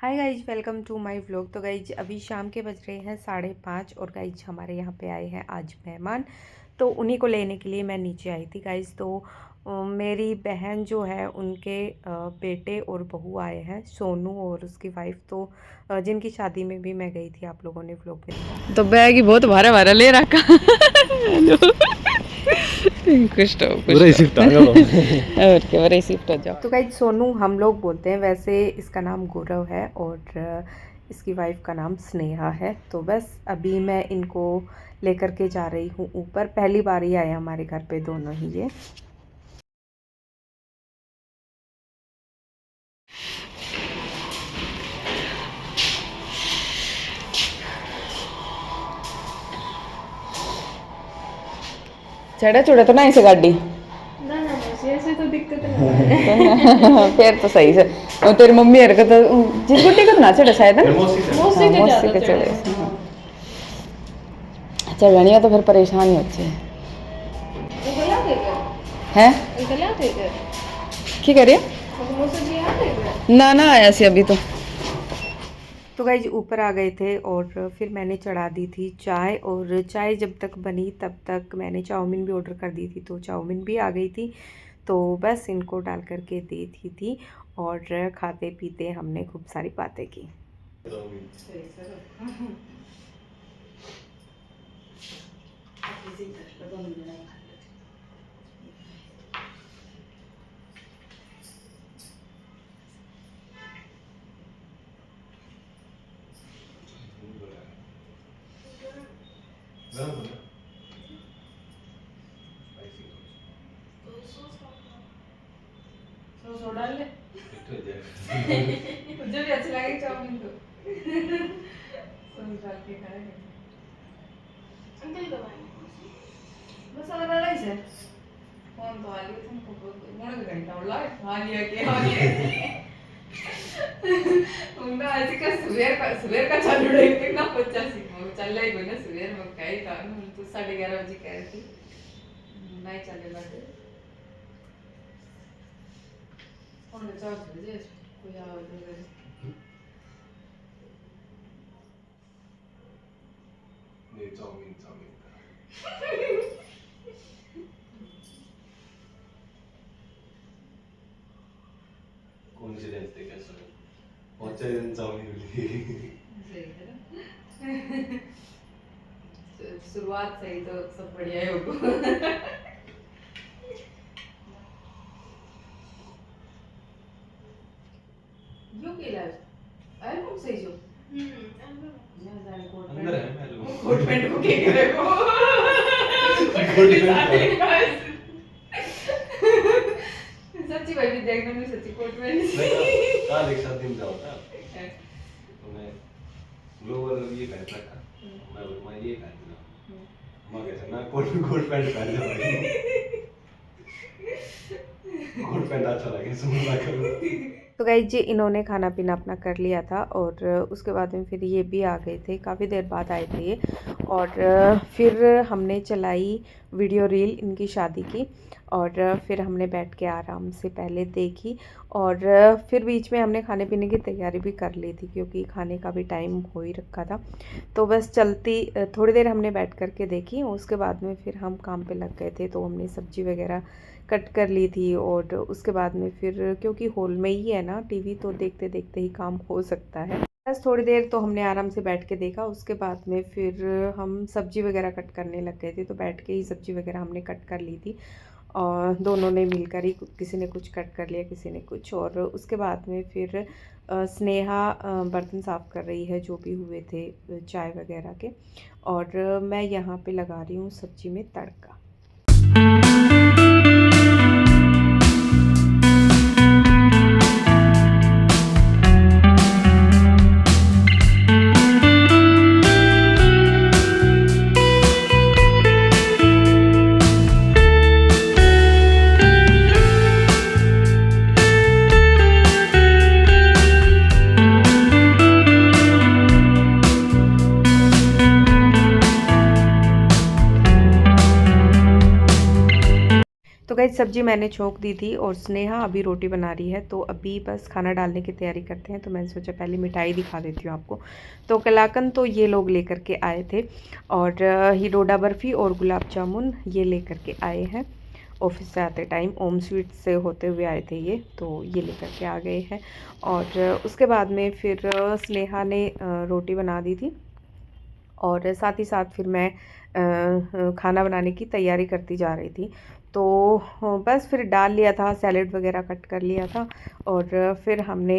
Hi guys, welcome to my vlog. तो guys अभी शाम के बज रहे हैं 5:30 और गाइज हमारे यहाँ पे आए हैं आज मेहमान। तो उन्हीं को लेने के लिए मैं नीचे आई थी गाइज। तो मेरी बहन जो है उनके बेटे और बहू आए हैं, सोनू और उसकी वाइफ। तो जिनकी शादी में भी मैं गई थी, आप लोगों ने व्लॉग में देखा। तो बैग ही बहुत भारा भारा ले रखा कुछ तो शिफ्ट आ जाओ और क्या शिफ्ट हो जाओ। तो गाइज सोनू हम लोग बोलते हैं, वैसे इसका नाम गौरव है और इसकी वाइफ का नाम स्नेहा है। तो बस अभी मैं इनको लेकर के जा रही हूँ ऊपर। पहली बार ही आए हमारे घर पे दोनों ही ये। चढ़ा चुड़ा तो नहीं से गाड़ी ना ना ऐसे तो दिक्कत नहीं फिर तो सही से। और तेरी मम्मी हरकत जिस गुड्डी को ना चढ़े शायद ना मौसी के चढ़े चढ़नी तो फिर परेशानी होती है की करिए ना ना आया सी अभी तो गाइज ऊपर आ गए थे और फिर मैंने चढ़ा दी थी चाय। और चाय जब तक बनी तब तक मैंने चाउमीन भी ऑर्डर कर दी थी, तो चाउमीन भी आ गई थी। तो बस इनको डाल करके दे दी थी और खाते पीते हमने खूब सारी बातें की। डाल ले मुझे भी अच्छा लगे चाउमीन तो डाल के खाएंगे। अंकल कब आए? बस आ रहा है फोन तो आ लिया तुमको मोड़ के घंटा उड़ा आ लिया उनका आज का सुबह का चालू रहे कितना 85 वो चल रही कोई ना सुबह में कहीं था तो 11:30 बजे कह रही थी नहीं चले बाटे और चार बजे कोई आवाज नहीं चाउमीन कोइंसिडेंस थे क्या सर बहुत सारे दिन चाउमीन मिली शुरुआत से ही तो सब बढ़िया ही होगा यो के लाज एल्बम से जो अंदर है मैं लोग कोट पैंट को के करे को सच्ची भाई भी देखने में सच्ची कोट पैंट कल एक साथ दिन जाओ था तो मैं ग्लोबल ये पहन रखा मैं ये पहन रहा मैं कैसे मैं कोट पैंट पहन रहा कोट पैंट अच्छा लगे सुन लगा। तो गाइस जी इन्होंने खाना पीना अपना कर लिया था और उसके बाद में फिर ये भी आ गए थे, काफ़ी देर बाद आए थे ये। और फिर हमने चलाई वीडियो रील इनकी शादी की और फिर हमने बैठ के आराम से पहले देखी और फिर बीच में हमने खाने पीने की तैयारी भी कर ली थी क्योंकि खाने का भी टाइम हो ही रखा था। तो बस चलती थोड़ी देर हमने बैठ कर के देखी, उसके बाद में फिर हम काम पे लग गए थे। तो हमने सब्जी वगैरह कट कर ली थी और उसके बाद में फिर क्योंकि हॉल में ही है ना टीवी, तो देखते देखते ही काम हो सकता है। बस थोड़ी देर तो हमने आराम से बैठ के देखा, उसके बाद में फिर हम सब्जी वगैरह कट करने लग गए थे। तो बैठ के ही सब्जी वगैरह हमने कट कर ली थी और दोनों ने मिलकर ही, किसी ने कुछ कट कर लिया किसी ने कुछ। और उसके बाद में फिर स्नेहा बर्तन साफ़ कर रही है जो भी हुए थे चाय वगैरह के, और मैं यहाँ पे लगा रही हूँ सब्जी में तड़का। गाइस सब्जी मैंने छोंक दी थी और स्नेहा अभी रोटी बना रही है, तो अभी बस खाना डालने की तैयारी करते हैं। तो मैंने सोचा पहले मिठाई दिखा देती हूँ आपको। तो कलाकंद तो ये लोग लेकर के आए थे, और ही डोडा बर्फ़ी और गुलाब जामुन ये लेकर के आए हैं ऑफिस से आते टाइम। ओम स्वीट से होते हुए आए थे ये, तो ये लेकर के आ गए हैं। और उसके बाद में फिर स्नेहा ने रोटी बना दी थी, और साथ ही साथ फिर मैं खाना बनाने की तैयारी करती जा रही थी। तो बस फिर डाल लिया था, सैलेड वगैरह कट कर लिया था, और फिर हमने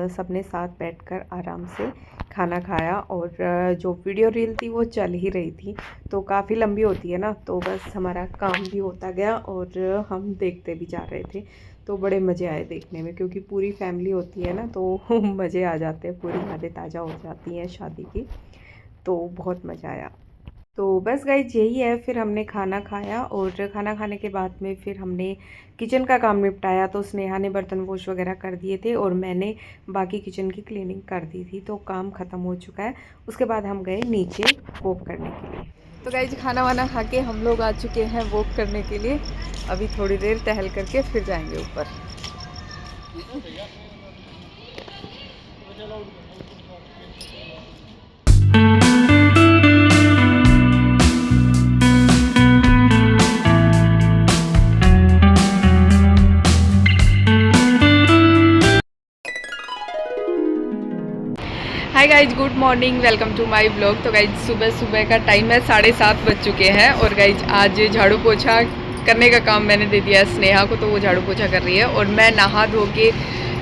सबने साथ बैठकर आराम से खाना खाया। और जो वीडियो रील थी वो चल ही रही थी, तो काफ़ी लंबी होती है ना, तो बस हमारा काम भी होता गया और हम देखते भी जा रहे थे। तो बड़े मज़े आए देखने में, क्योंकि पूरी फैमिली होती है ना, तो मज़े आ जाते हैं, पूरी यादें ताज़ा हो जाती हैं शादी की। तो बहुत मज़ा आया। तो बस गाइज यही है, फिर हमने खाना खाया, और खाना खाने के बाद में फिर हमने किचन का काम निपटाया। तो स्नेहा ने बर्तन वॉश वगैरह कर दिए थे, और मैंने बाकी किचन की क्लीनिंग कर दी थी, तो काम ख़त्म हो चुका है। उसके बाद हम गए नीचे वॉक करने के लिए। तो गाइज खाना वाना खा के हम लोग आ चुके हैं वॉक करने के लिए। अभी थोड़ी देर टहल करके फिर जाएंगे ऊपर। Hi guys, good morning, welcome to my blog. तो गाइज सुबह सुबह का टाइम है, 7:30 बज चुके हैं। और गाइज आज झाड़ू पोछा करने का काम मैंने दे दिया है स्नेहा को, तो वो झाड़ू पोछा कर रही है। और मैं नहा धो के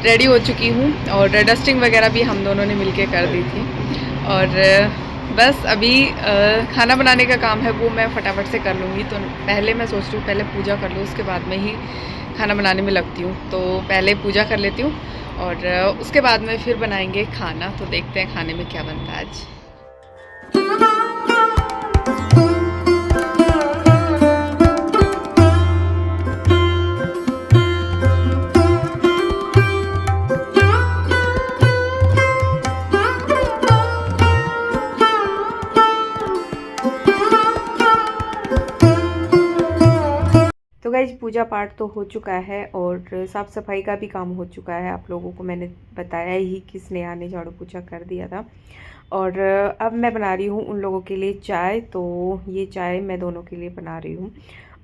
रेडी हो चुकी हूँ, और डस्टिंग वगैरह भी हम दोनों ने मिलके कर दी थी। और बस अभी खाना बनाने का काम है वो मैं फटाफट से कर लूँगी। तो पहले मैं सोच रही हूँ पहले पूजा कर लूँ, उसके बाद में ही खाना बनाने में लगती हूँ। तो पहले पूजा कर लेती हूँ, और उसके बाद में फिर बनाएंगे खाना। तो देखते हैं खाने में क्या बनता है आज। तो गाइज पूजा पाठ तो हो चुका है, और साफ़ सफाई का भी काम हो चुका है। आप लोगों को मैंने बताया ही कि स्नेहा ने झाड़ू पोछा कर दिया था। और अब मैं बना रही हूँ उन लोगों के लिए चाय। तो ये चाय मैं दोनों के लिए बना रही हूँ,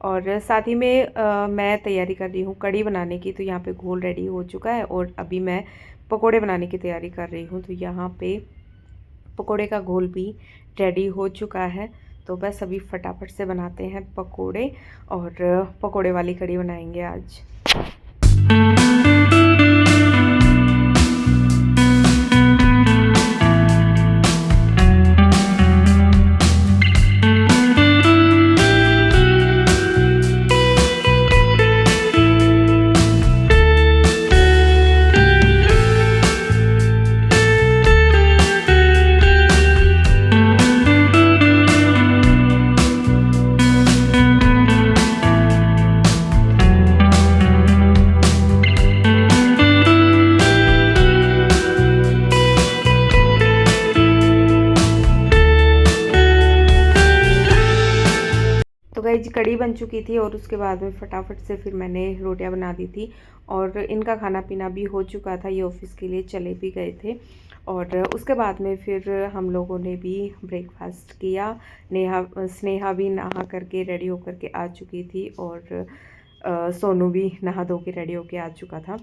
और साथ ही में मैं तैयारी कर रही हूँ कढ़ी बनाने की। तो यहाँ पे घोल रेडी हो चुका है, और अभी मैं पकोड़े बनाने की तैयारी कर रही हूँ। तो यहाँ पे पकोड़े का घोल भी रेडी हो चुका है। तो बस अभी फटाफट से बनाते हैं पकोड़े, और पकोड़े वाली कढ़ी बनाएंगे आज। तो गाइज कढ़ी बन चुकी थी, और उसके बाद में फटाफट से फिर मैंने रोटियां बना दी थी, और इनका खाना पीना भी हो चुका था। ये ऑफिस के लिए चले भी गए थे। और उसके बाद में फिर हम लोगों ने भी ब्रेकफास्ट किया। स्नेहा भी नहा करके रेडी होकर के आ चुकी थी, और सोनू भी नहा धो के रेडी होके आ चुका था।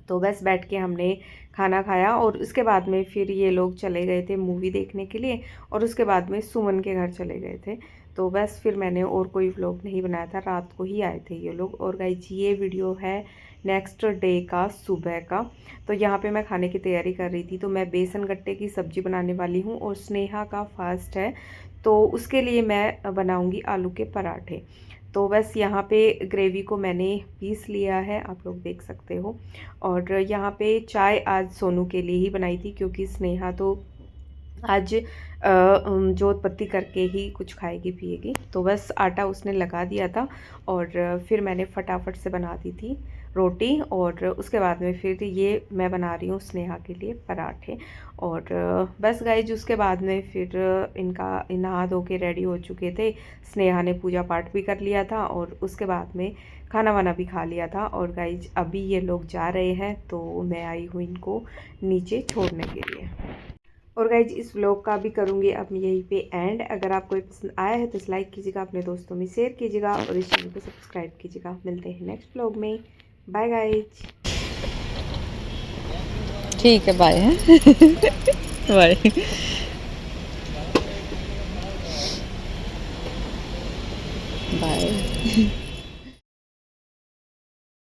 तो बस बैठ के हमने खाना खाया, और उसके बाद में फिर ये लोग चले गए थे मूवी देखने के लिए, और उसके बाद में सुमन के घर चले गए थे। तो बस फिर मैंने और कोई व्लॉग नहीं बनाया था, रात को ही आए थे ये लोग। और गाइस ये वीडियो है नेक्स्ट डे का सुबह का। तो यहाँ पे मैं खाने की तैयारी कर रही थी। तो मैं बेसन गट्टे की सब्ज़ी बनाने वाली हूँ, और स्नेहा का फास्ट है, तो उसके लिए मैं बनाऊँगी आलू के पराठे। तो बस यहाँ पे ग्रेवी को मैंने पीस लिया है, आप लोग देख सकते हो। और यहाँ पे चाय आज सोनू के लिए ही बनाई थी, क्योंकि स्नेहा तो आज जोत बत्ती करके ही कुछ खाएगी पिएगी। तो बस आटा उसने लगा दिया था, और फिर मैंने फटाफट से बना दी थी रोटी, और उसके बाद में फिर ये मैं बना रही हूँ स्नेहा के लिए पराठे। और बस गाइज उसके बाद में फिर इनका नहा धो के रेडी हो चुके थे। स्नेहा ने पूजा पाठ भी कर लिया था और उसके बाद में खाना वाना भी खा लिया था। और गाइज अभी ये लोग जा रहे हैं तो मैं आई हूँ इनको नीचे छोड़ने के लिए। और गाइज इस व्लॉग का भी करूँगी अब यहीं पे एंड। अगर आपको पसंद आया है तो इस लाइक कीजिएगा, अपने दोस्तों में शेयर कीजिएगा और इस चैनल को सब्सक्राइब कीजिएगा। मिलते हैं नेक्स्ट व्लॉग में। Bye guys. ठीक है, बाय। बाय। बाय।